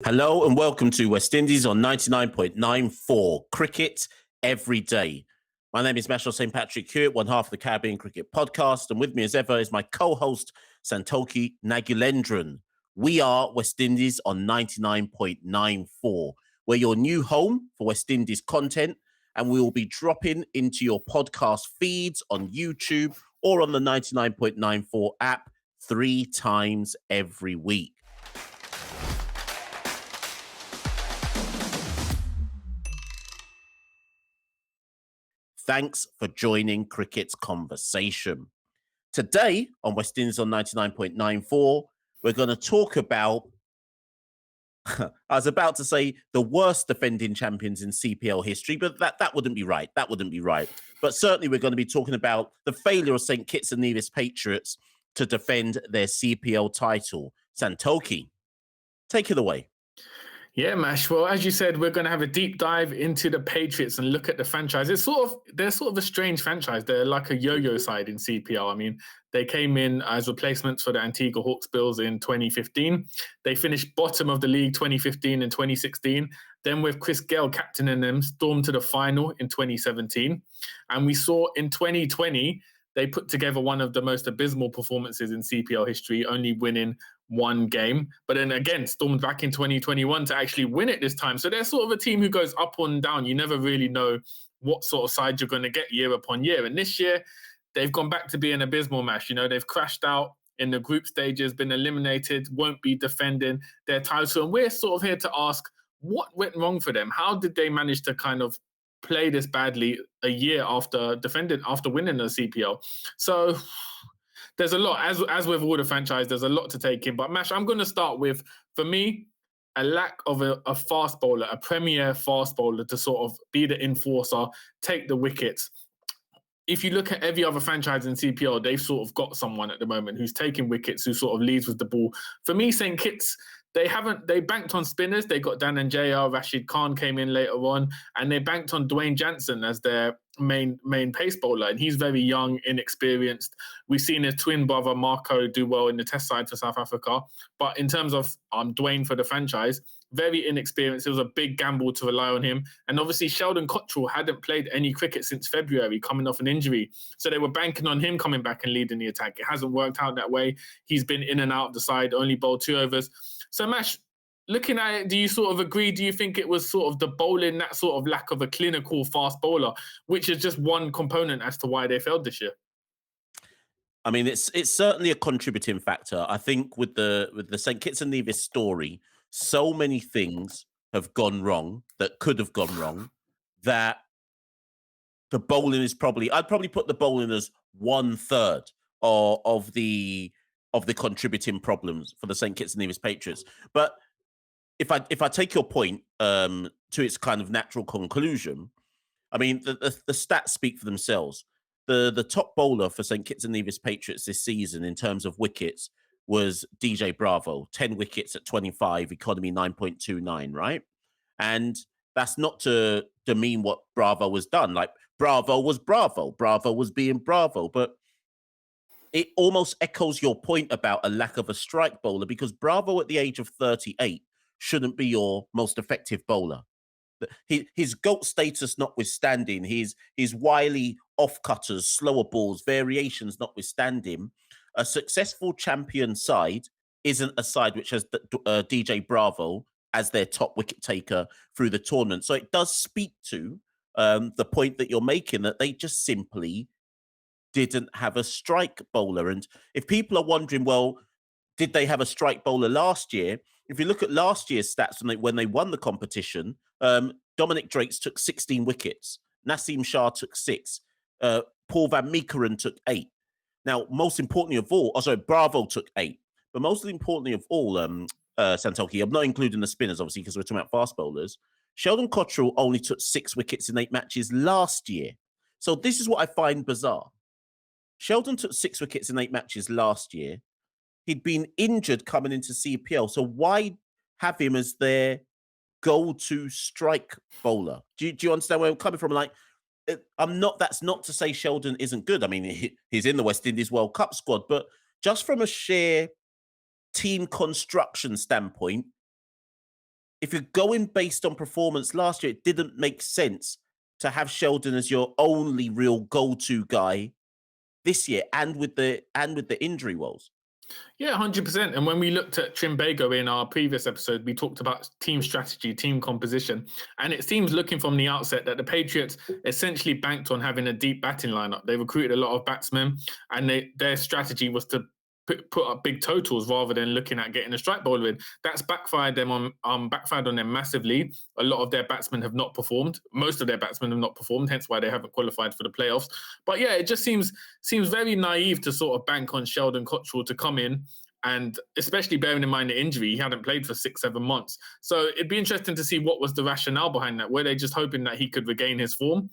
Hello and welcome to West Indies on 99.94 Cricket Every Day. My name is Mashal St. Patrick Hewitt, one half of the Caribbean Cricket Podcast, and with me as ever is my co-host Santoki Nagulendran. We are West Indies on 99.94. We're your new home for West Indies content, and we will be dropping into your podcast feeds on YouTube or on the 99.94 app 3 times every week. Thanks for joining Cricket's conversation. Today on West Indies on 99.94, we're going to talk about, I was about to say the worst defending champions in CPL history, but that wouldn't be right. That wouldn't be right. But certainly we're going to be talking about the failure of St. Kitts and Nevis Patriots to defend their CPL title. Santoki, take it away. Yeah, Mash. Well, as you said, we're going to have a deep dive into the Patriots and look at the franchise. They're sort of a strange franchise. They're like a yo-yo side in CPL. I mean, they came in as replacements for the Antigua Hawksbills in 2015. They finished bottom of the league 2015 and 2016. Then with Chris Gale captaining them, stormed to the final in 2017. And we saw in 2020, they put together one of the most abysmal performances in CPL history, only winning one game, but then again stormed back in 2021 to actually win it this time. So they're sort of a team who goes up and down. You never really know what sort of side you're going to get year upon year. And this year, they've gone back to being abysmal, Mash. You know, they've crashed out in the group stages, been eliminated, won't be defending their title. And we're sort of here to ask, what went wrong for them? How did they manage to kind of play this badly a year after winning the CPL? So there's a lot, as with all the franchise, there's a lot to take in. But Mash, I'm going to start with, for me, a lack of a fast bowler, a premier fast bowler to sort of be the enforcer, take the wickets. If you look at every other franchise in CPL, they've sort of got someone at the moment who's taking wickets, who sort of leads with the ball. For me, St. Kitts, they banked on spinners. They got Dan and JR, Rashid Khan came in later on, and they banked on Dwayne Jansen as their main pace bowler. And he's very young, inexperienced. We've seen his twin brother, Marco, do well in the test side for South Africa. But in terms of Dwayne for the franchise, very inexperienced. It was a big gamble to rely on him. And obviously, Sheldon Cottrell hadn't played any cricket since February, coming off an injury. So they were banking on him coming back and leading the attack. It hasn't worked out that way. He's been in and out of the side, only bowled 2 overs. So, Mash, looking at it, do you sort of agree? Do you think it was sort of the bowling, that sort of lack of a clinical fast bowler, which is just one component as to why they failed this year? I mean, it's certainly a contributing factor. I think with the St. Kitts and Nevis story, so many things have gone wrong that could have gone wrong that the bowling is I'd probably put the bowling as 1/3 of the contributing problems for the St. Kitts and Nevis Patriots. But if I take your point to its kind of natural conclusion, I mean the stats speak for themselves. The top bowler for St. Kitts and Nevis Patriots this season in terms of wickets was DJ Bravo, 10 wickets at 25, economy 9.29, right? And that's not to demean what Bravo was done. Like Bravo was Bravo. Bravo was being Bravo. But it almost echoes your point about a lack of a strike bowler because Bravo at the age of 38 shouldn't be your most effective bowler. His GOAT status notwithstanding, his wily off-cutters, slower balls, variations notwithstanding, a successful champion side isn't a side which has DJ Bravo as their top wicket taker through the tournament. So it does speak to the point that you're making that they just simply didn't have a strike bowler. And if people are wondering, well, did they have a strike bowler last year? If you look at last year's stats when they won the competition, Dominic Drakes took 16 wickets. Naseem Shah took 6. Paul Van Meekeren took 8. Now, most importantly of all, Bravo took 8. But most importantly of all, Santoki, I'm not including the spinners, obviously, because we're talking about fast bowlers. Sheldon Cottrell only took 6 wickets in 8 matches last year. So this is what I find bizarre. Sheldon took 6 wickets in 8 matches last year. He'd been injured coming into CPL. So why have him as their go-to strike bowler? Do you understand where I'm coming from? Like, that's not to say Sheldon isn't good. I mean, he's in the West Indies World Cup squad, but just from a sheer team construction standpoint, if you're going based on performance last year, it didn't make sense to have Sheldon as your only real go-to guy this year, and with the injury woes. Yeah, 100%. And when we looked at Trimbago in our previous episode, we talked about team strategy, team composition. And it seems looking from the outset that the Patriots essentially banked on having a deep batting lineup. They recruited a lot of batsmen, and their strategy was to put up big totals rather than looking at getting a strike bowler in. That's backfired on them massively. A lot of their batsmen have not performed. Most of their batsmen have not performed, hence why they haven't qualified for the playoffs. But yeah, it just seems very naive to sort of bank on Sheldon Cottrell to come in, and especially bearing in mind the injury, he hadn't played for 6-7 months. So it'd be interesting to see what was the rationale behind that. Were they just hoping that he could regain his form?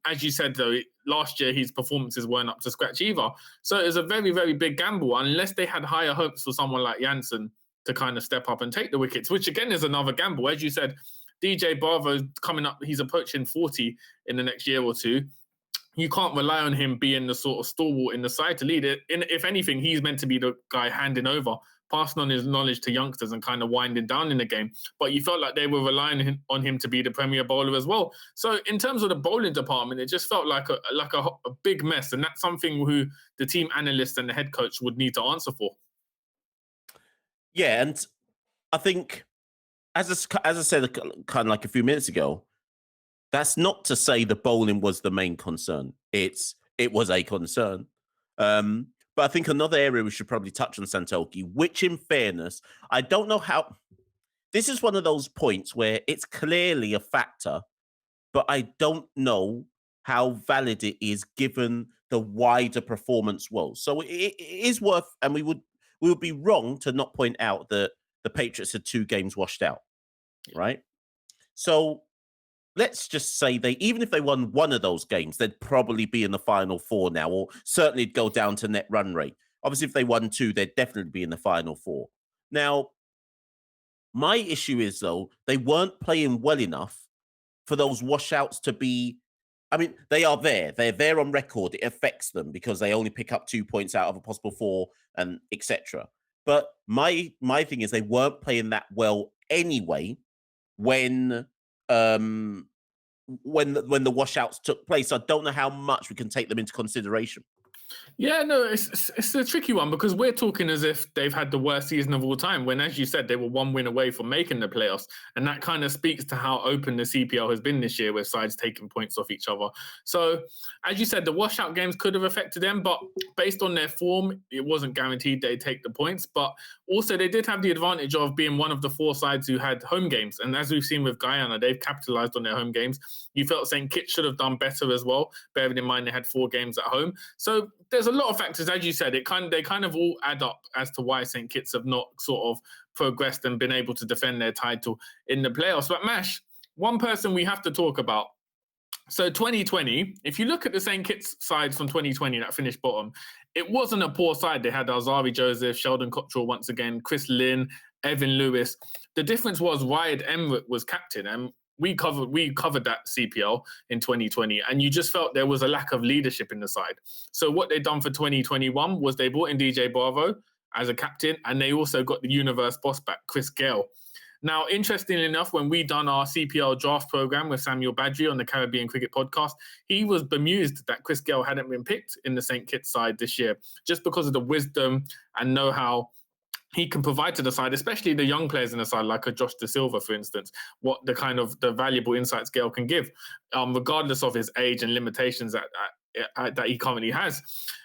As you said, though, last year his performances weren't up to scratch either. So it was a very, very big gamble, unless they had higher hopes for someone like Jansen to kind of step up and take the wickets, which again is another gamble. As you said, DJ Bravo coming up, he's approaching 40 in the next year or two. You can't rely on him being the sort of stalwart in the side to lead it. If anything, he's meant to be the guy handing over, passing on his knowledge to youngsters and kind of winding down in the game. But you felt like they were relying on him to be the premier bowler as well. So in terms of the bowling department, it just felt like a big mess. And that's something who the team analyst and the head coach would need to answer for. Yeah, and I think, as I said kind of like a few minutes ago, that's not to say the bowling was the main concern. It was a concern. But I think another area we should probably touch on, Santoki, which in fairness, I don't know how. This is one of those points where it's clearly a factor, but I don't know how valid it is given the wider performance woes. So it is worth, and we would be wrong to not point out that the Patriots had 2 games washed out, right? So let's just say even if they won one of those games, they'd probably be in the final 4 now, or certainly go down to net run rate. Obviously, if they won 2, they'd definitely be in the final 4. Now, my issue is, though, they weren't playing well enough for those washouts to be. I mean, they are there. They're there on record. It affects them because they only pick up 2 points out of a possible 4, and etc. But my thing is they weren't playing that well anyway when when the washouts took place. I don't know how much we can take them into consideration. Yeah, no, it's a tricky one because we're talking as if they've had the worst season of all time, when, as you said, they were 1 win away from making the playoffs. And that kind of speaks to how open the CPL has been this year, with sides taking points off each other. So, as you said, the washout games could have affected them, but based on their form, it wasn't guaranteed they'd take the points. But also, they did have the advantage of being one of the 4 sides who had home games. And as we've seen with Guyana, they've capitalized on their home games. You felt St. Kitts should have done better as well, bearing in mind they had 4 games at home. So there's a lot of factors, as you said. They kind of all add up as to why St. Kitts have not sort of progressed and been able to defend their title in the playoffs. But Mash, one person we have to talk about. So 2020, if you look at the St. Kitts sides from 2020 that finished bottom, it wasn't a poor side. They had Alzari Joseph, Sheldon Cottrell once again, Chris Lynn, Evan Lewis. The difference was Wyatt Emmerich was captain, and we covered that CPL in 2020, and you just felt there was a lack of leadership in the side. So what they've done for 2021 was they brought in DJ Bravo as a captain, and they also got the universe boss back, Chris Gale. Now, interestingly enough, when we done our CPL draft program with Samuel Badri on the Caribbean Cricket Podcast, he was bemused that Chris Gale hadn't been picked in the St. Kitts side this year, just because of the wisdom and know-how he can provide to the side, especially the young players in the side, like a Josh De Silva, for instance, what the valuable insights Gale can give, regardless of his age and limitations that he currently has.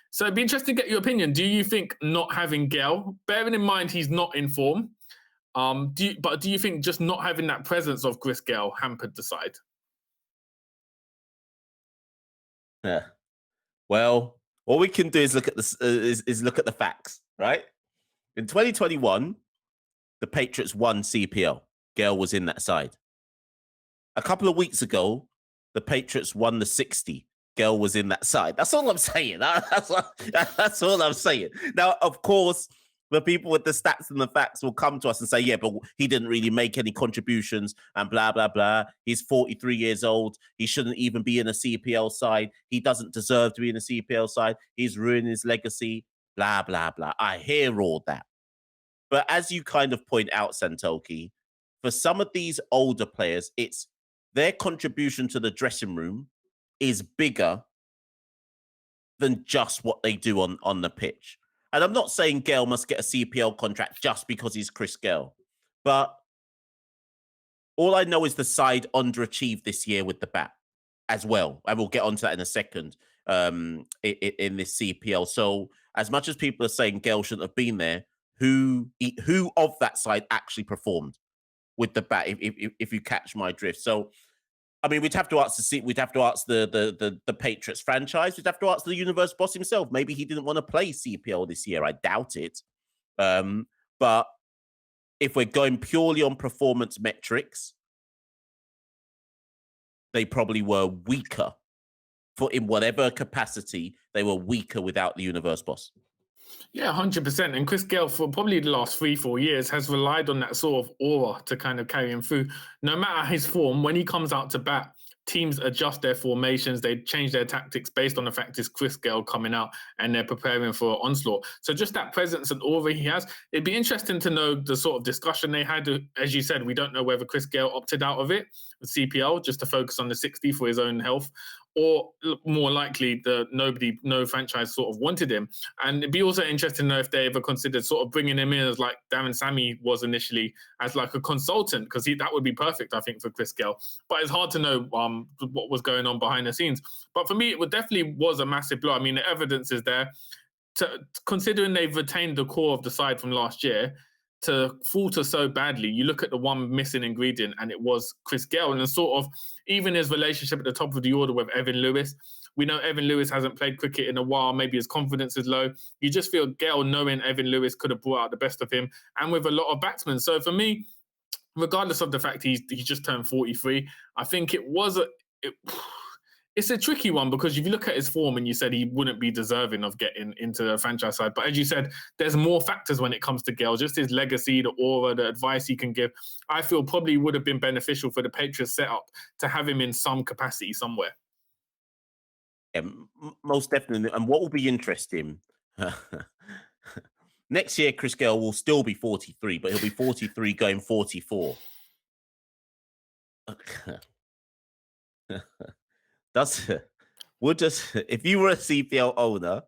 So it'd be interesting to get your opinion. Do you think not having Gale, bearing in mind he's not in form, do you think just not having that presence of Chris Gale hampered the side? Yeah. Well, all we can do is look at is look at the facts, right? In 2021, the Patriots won CPL. Gale was in that side. A couple of weeks ago, the Patriots won the 60. Gale was in that side. That's all I'm saying. That's all I'm saying. Now, of course, the people with the stats and the facts will come to us and say, yeah, but he didn't really make any contributions and blah, blah, blah. He's 43 years old. He shouldn't even be in a CPL side. He doesn't deserve to be in a CPL side. He's ruining his legacy, blah, blah, blah. I hear all that. But as you kind of point out, Santoki, for some of these older players, it's their contribution to the dressing room is bigger than just what they do on the pitch. And I'm not saying Gale must get a CPL contract just because he's Chris Gale, but all I know is the side underachieved this year with the bat as well. And we'll get onto that in a second in this CPL. So as much as people are saying Gale shouldn't have been there, who of that side actually performed with the bat, if you catch my drift? So I mean, we'd have to ask the Patriots franchise. We'd have to ask the universe boss himself. Maybe he didn't want to play CPL this year. I doubt it. But if we're going purely on performance metrics, they probably were weaker in whatever capacity. They were weaker without the universe boss. Yeah, 100%. And Chris Gale, for probably the last 3-4 years, has relied on that sort of aura to kind of carry him through. No matter his form, when he comes out to bat, teams adjust their formations. They change their tactics based on the fact it's Chris Gale coming out and they're preparing for onslaught. So just that presence and aura he has, it'd be interesting to know the sort of discussion they had. As you said, we don't know whether Chris Gale opted out of it with CPL just to focus on the 60 for his own health, or more likely no franchise sort of wanted him. And it'd be also interesting to know if they ever considered sort of bringing him in as like Darren Sammy was initially, as like a consultant, because that would be perfect, I think, for Chris Gale. But it's hard to know what was going on behind the scenes. But for me, it definitely was a massive blow. I mean, the evidence is there. Considering they've retained the core of the side from last year, to falter so badly, you look at the one missing ingredient, and it was Chris Gale. And sort of even his relationship at the top of the order with Evan Lewis. We know Evan Lewis hasn't played cricket in a while. Maybe his confidence is low. You just feel Gale, knowing Evan Lewis, could have brought out the best of him, and with a lot of batsmen. So for me, regardless of the fact he just turned 43, I think it's a tricky one, because if you look at his form and you said he wouldn't be deserving of getting into the franchise side. But as you said, there's more factors when it comes to Gale, just his legacy, the aura, the advice he can give. I feel probably would have been beneficial for the Patriots setup to have him in some capacity somewhere. Yeah, most definitely. And what will be interesting, next year, Chris Gale will still be 43, but he'll be 43 going 44. If you were a CPL owner,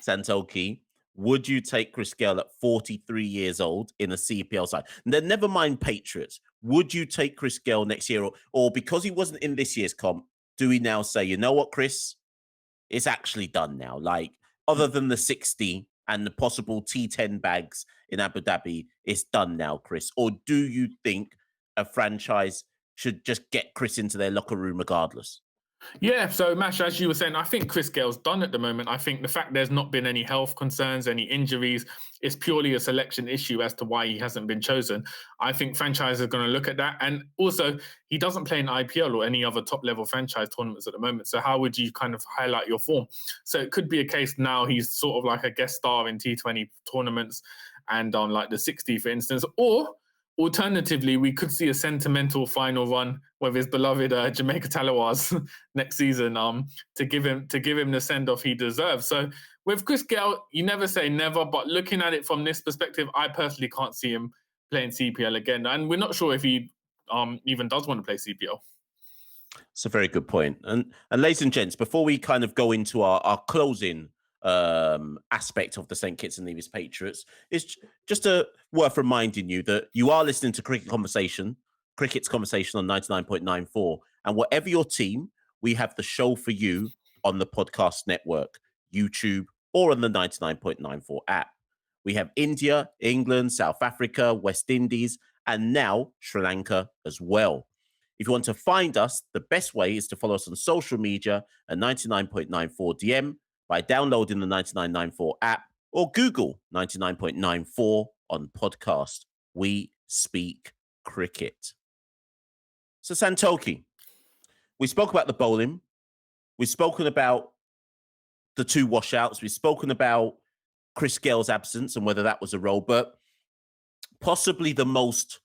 Santoki, would you take Chris Gale at 43 years old in a CPL side? And then never mind Patriots. Would you take Chris Gale next year, or because he wasn't in this year's comp, do we now say, you know what, Chris, it's actually done now? Like, other than the 60 and the possible T10 bags in Abu Dhabi, it's done now, Chris? Or do you think a franchise should just get Chris into their locker room regardless? Yeah, so Mash, as you were saying, I think Chris Gale's done at the moment. I think the fact there's not been any health concerns, any injuries, is purely a selection issue as to why he hasn't been chosen. I think franchises are going to look at that. And also, he doesn't play in IPL or any other top-level franchise tournaments at the moment. So how would you kind of highlight your form? So it could be a case now he's sort of like a guest star in T20 tournaments and on like the 60, for instance. Or alternatively, we could see a sentimental final run with his beloved Jamaica Talawars next season to give him the send-off he deserves. So with Chris Gale, you never say never, but looking at it from this perspective, I personally can't see him playing CPL again. And we're not sure if he even does want to play CPL. It's a very good point. And ladies and gents, before we kind of go into our closing aspect of the St. Kitts and Nevis Patriots, it's just worth reminding you that you are listening to Cricket's Conversation on 99.94. And whatever your team, we have the show for you on the podcast network, YouTube, or on the 99.94 app. We have India, England, South Africa, West Indies, and now Sri Lanka as well. If you want to find us, the best way is to follow us on social media at 99.94 DM, by downloading the 99.94 app, or Google 99.94 on podcast. We speak cricket. So Santoki, we spoke about the bowling. We've spoken about the two washouts. We've spoken about Chris Gale's absence and whether that was a role, but possibly the most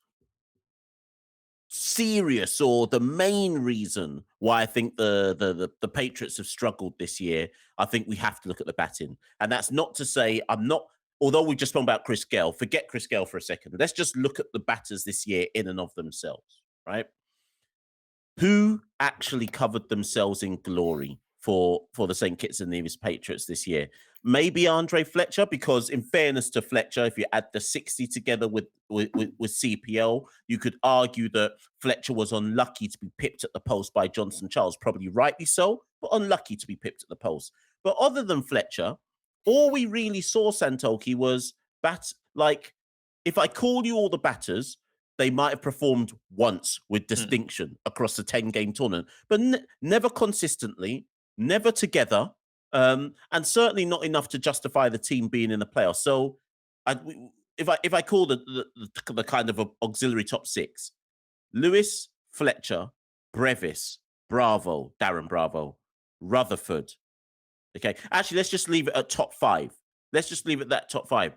serious or the main reason why I think the Patriots have struggled this year, I think we have to look at the batting. And that's not to say I'm not although we just spoke about Chris Gale, forget Chris Gale for a second. Let's just look at the batters this year in and of themselves, right? Who actually covered themselves in glory for the St. Kitts and Nevis Patriots this year? Maybe Andre Fletcher, because in fairness to Fletcher, if you add the 60 together with CPL, you could argue that Fletcher was unlucky to be pipped at the post by Johnson Charles, probably rightly so, but unlucky to be pipped at the post. But other than Fletcher, all we really saw, Santoki, was if I call you all the batters, they might have performed once with distinction across the 10-game tournament, but never consistently, never together, and certainly not enough to justify the team being in the playoffs. So, if I call the kind of auxiliary top six: Lewis, Fletcher, Brevis, Darren Bravo, Rutherford. Okay, actually, let's just leave it at top five. Let's just leave it at that top five.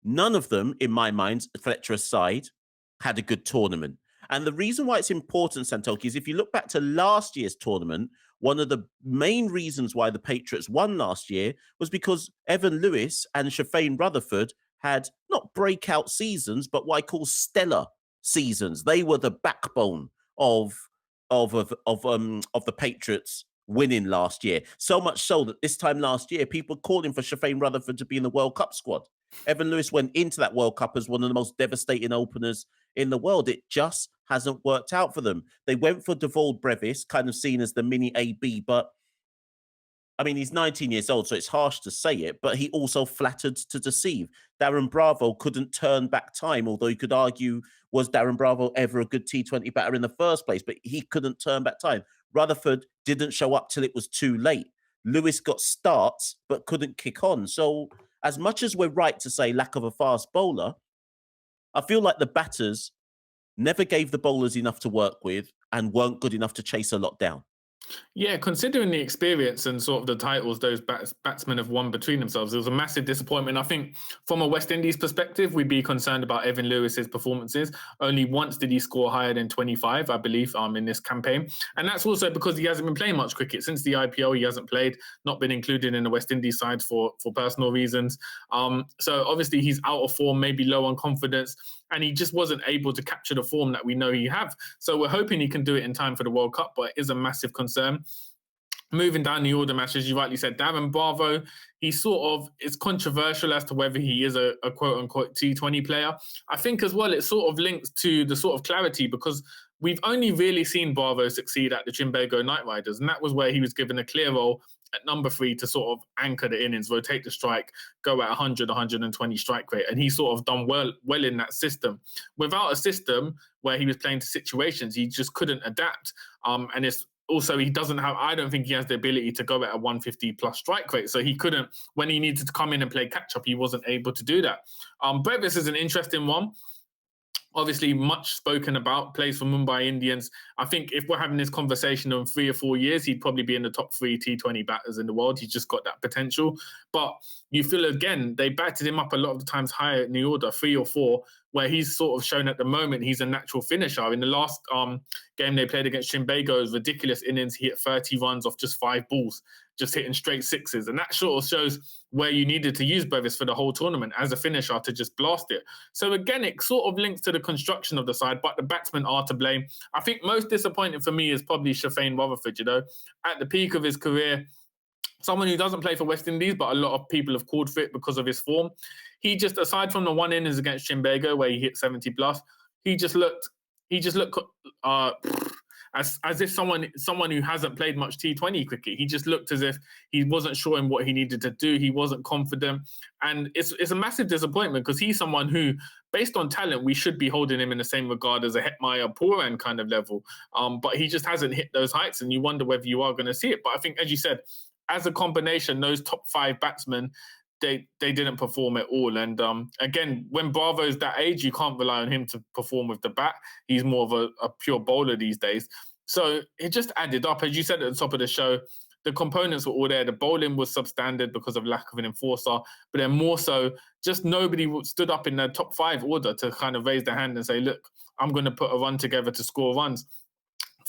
None of them, in my mind, Fletcher aside, had a good tournament. And the reason why it's important, Santoki, is if you look back to last year's tournament, one of the main reasons why the Patriots won last year was because Evan Lewis and Shafane Rutherford had not breakout seasons, but what I call stellar seasons. They were the backbone of the Patriots winning last year. So much so that this time last year, people were calling for Shafane Rutherford to be in the World Cup squad. Evan Lewis went into that World Cup as one of the most devastating openers in the world. It just hasn't worked out for them. They went for Devold Brevis, kind of seen as the mini AB, but I mean, he's 19 years old, so it's harsh to say it, but he also flattered to deceive. Darren Bravo couldn't turn back time, although you could argue, was Darren Bravo ever a good T20 batter in the first place? But he couldn't turn back time. Rutherford didn't show up till it was too late. Lewis got starts, but couldn't kick on. So as much as we're right to say lack of a fast bowler, I feel like the batters never gave the bowlers enough to work with and weren't good enough to chase a lot down. Yeah, considering the experience and sort of the titles those batsmen have won between themselves, it was a massive disappointment. I think from a West Indies perspective, we'd be concerned about Evan Lewis's performances. Only once did he score higher than 25, I believe, in this campaign. And that's also because he hasn't been playing much cricket. Since the IPO, he hasn't played, not been included in the West Indies side for personal reasons. So obviously he's out of form, maybe low on confidence, and he just wasn't able to capture the form that we know he have. So we're hoping he can do it in time for the World Cup, but it is a massive concern. Moving down the order, Mash, as you rightly said, Darren Bravo, it's controversial as to whether he is a quote-unquote T20 player. I think as well it sort of links to the sort of clarity, because we've only really seen Bravo succeed at the Trinbago Knight Riders, and that was where he was given a clear role at number 3 to sort of anchor the innings, rotate the strike, go at 100, 120 strike rate. And he sort of done well in that system. Without a system where he was playing to situations, he just couldn't adapt. And it's also, he doesn't have, I don't think he has the ability to go at a 150 plus strike rate. So he couldn't, when he needed to come in and play catch up, he wasn't able to do that. Brevis is an interesting one. Obviously, much spoken about, plays for Mumbai Indians. I think if we're having this conversation in 3 or 4 years, he'd probably be in the top 3 T20 batters in the world. He's just got that potential. But you feel, again, they batted him up a lot of the times higher in the order, 3 or 4, where he's sort of shown at the moment he's a natural finisher. In the last game they played against Trinbago's ridiculous innings, he hit 30 runs off just 5 balls, just hitting straight sixes. And that sort of shows where you needed to use Brevis for the whole tournament as a finisher to just blast it. So again, it sort of links to the construction of the side, but the batsmen are to blame. I think most disappointing for me is probably Shafane Rutherford, at the peak of his career, someone who doesn't play for West Indies, but a lot of people have called for it because of his form. He just, aside from the one innings against Trinbago where he hit 70 plus, he just looked as if someone who hasn't played much T20 cricket. He just looked as if he wasn't sure in what he needed to do. He wasn't confident. And it's a massive disappointment, because he's someone who, based on talent, we should be holding him in the same regard as a Hetmyer Pooran kind of level. But he just hasn't hit those heights, and you wonder whether you are going to see it. But I think, as you said, as a combination, those top 5 batsmen, they didn't perform at all. And again, when Bravo's that age, you can't rely on him to perform with the bat. He's more of a pure bowler these days. So it just added up. As you said at the top of the show, the components were all there. The bowling was substandard because of lack of an enforcer, but then more so, just nobody stood up in the top 5 order to kind of raise their hand and say, look, I'm going to put a run together to score runs.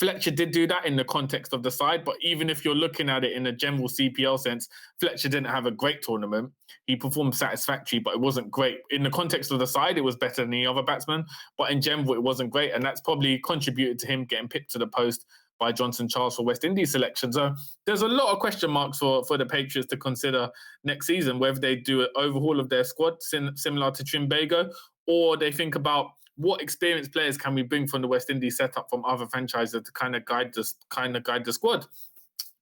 Fletcher did do that in the context of the side, but even if you're looking at it in a general CPL sense, Fletcher didn't have a great tournament. He performed satisfactory, but it wasn't great. In the context of the side, it was better than the other batsmen, but in general, it wasn't great. And that's probably contributed to him getting pipped to the post by Johnson Charles for West Indies selection. So there's a lot of question marks for the Patriots to consider next season, whether they do an overhaul of their squad similar to Trimbago, or they think about what experienced players can we bring from the West Indies setup from other franchises to kind of guide the squad.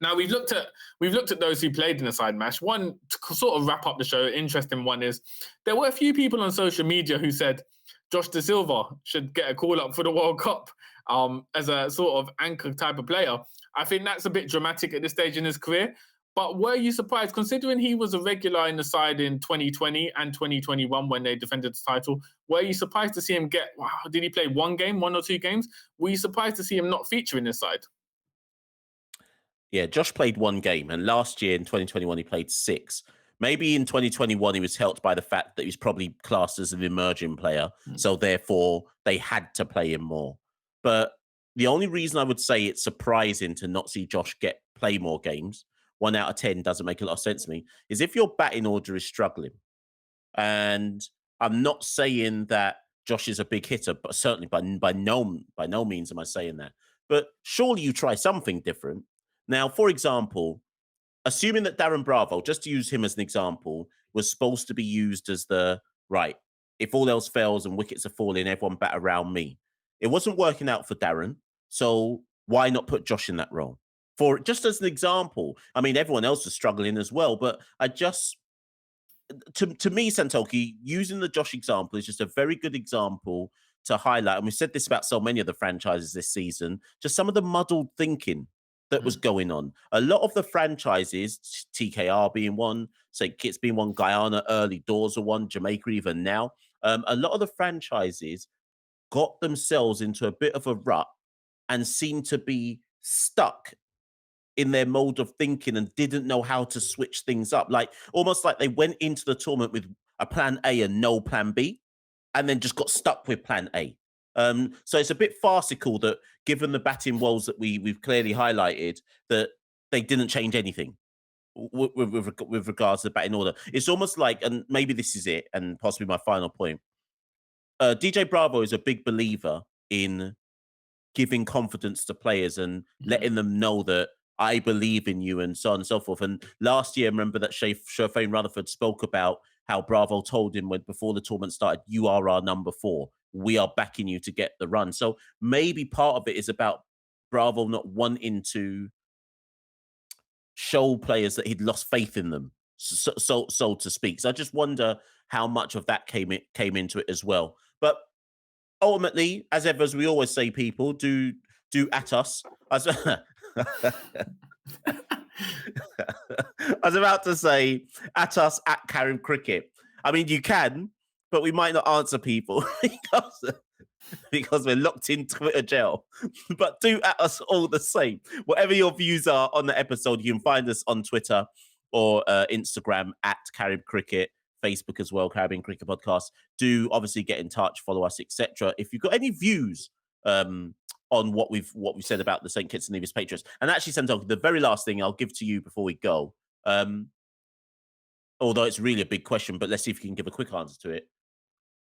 Now we've looked at those who played in the side match. One to sort of wrap up the show, interesting one is there were a few people on social media who said Josh De Silva should get a call up for the World Cup as a sort of anchor type of player. I think that's a bit dramatic at this stage in his career. But were you surprised, considering he was a regular in the side in 2020 and 2021 when they defended the title? Were you surprised to see him did he play one or two games? Were you surprised to see him not feature in this side? Yeah, Josh played one game, and last year in 2021 he played 6. Maybe in 2021 he was helped by the fact that he was probably classed as an emerging player, so therefore they had to play him more. But the only reason I would say it's surprising to not see Josh play more games, 1 out of 10 doesn't make a lot of sense to me, is if your batting order is struggling. And I'm not saying that Josh is a big hitter, but certainly by no means am I saying that. But surely you try something different. Now, for example, assuming that Darren Bravo, just to use him as an example, was supposed to be used as the right, if all else fails and wickets are falling, everyone bat around me. It wasn't working out for Darren, so why not put Josh in that role? For just as an example, I mean, everyone else was struggling as well, but to me, Santoki, using the Josh example is just a very good example to highlight. And we've said this about so many of the franchises this season, just some of the muddled thinking that was going on. A lot of the franchises, TKR being one, St. Kitts being one, Guyana early doors are one, Jamaica even now, a lot of the franchises got themselves into a bit of a rut and seemed to be stuck in their mode of thinking and didn't know how to switch things up. Like almost like they went into the tournament with a plan A and no plan B, and then just got stuck with plan A. So it's a bit farcical that given the batting woes that we've clearly highlighted, that they didn't change anything with regards to the batting order. It's almost like, and maybe this is it, and possibly my final point, DJ Bravo is a big believer in giving confidence to players and letting them know that I believe in you and so on and so forth. And last year, remember that Shafane Rutherford spoke about how Bravo told him before the tournament started, you are our number 4. We are backing you to get the run. So maybe part of it is about Bravo not wanting to show players that he'd lost faith in them, so to speak. So I just wonder how much of that came into it as well. But ultimately, as ever, as we always say, people do at us. I was about to say at us at Carib Cricket. I mean, you can, but we might not answer people because we're locked in Twitter jail. But do at us all the same. Whatever your views are on the episode, you can find us on Twitter or Instagram at Carib Cricket, Facebook as well, Caribbean Cricket Podcast. Do obviously get in touch, follow us, etc. If you've got any views on what we've said about the St. Kitts and Nevis Patriots. And actually, Santoki, the very last thing I'll give to you before we go, although it's really a big question, but let's see if you can give a quick answer to it.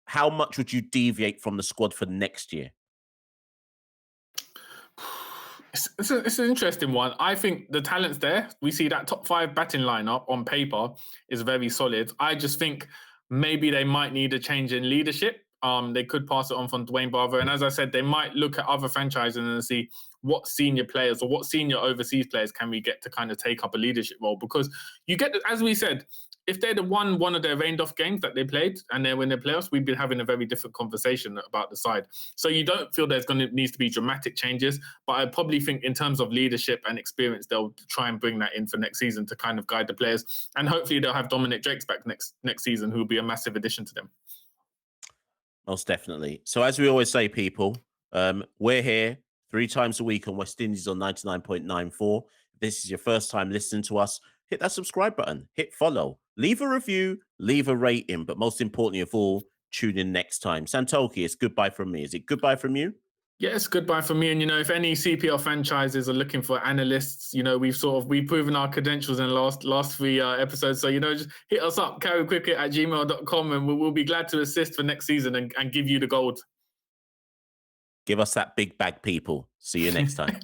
How much would you deviate from the squad for next year? It's an interesting one. I think the talent's there. We see that top 5 batting lineup on paper is very solid. I just think maybe they might need a change in leadership. They could pass it on from Dwayne Bravo. And as I said, they might look at other franchises and see what senior players or what senior overseas players can we get to kind of take up a leadership role. Because you get, as we said, if they'd have won one of their rained-off games that they played and they were in the playoffs, we'd be having a very different conversation about the side. So you don't feel needs to be dramatic changes, but I probably think in terms of leadership and experience, they'll try and bring that in for next season to kind of guide the players. And hopefully they'll have Dominic Drakes back next season, who will be a massive addition to them. Most definitely. So as we always say, people, we're here 3 times a week on West Indies on 99.94. If this is your first time listening to us, hit that subscribe button, hit follow, leave a review, leave a rating, but most importantly of all, tune in next time. Santoki, it's goodbye from me. Is it goodbye from you? Yeah, it's goodbye for me. And if any CPL franchises are looking for analysts, we've proven our credentials in the last three episodes. So just hit us up, carrycricket@gmail.com, and we'll be glad to assist for next season and give you the gold. Give us that big bag, people. See you next time.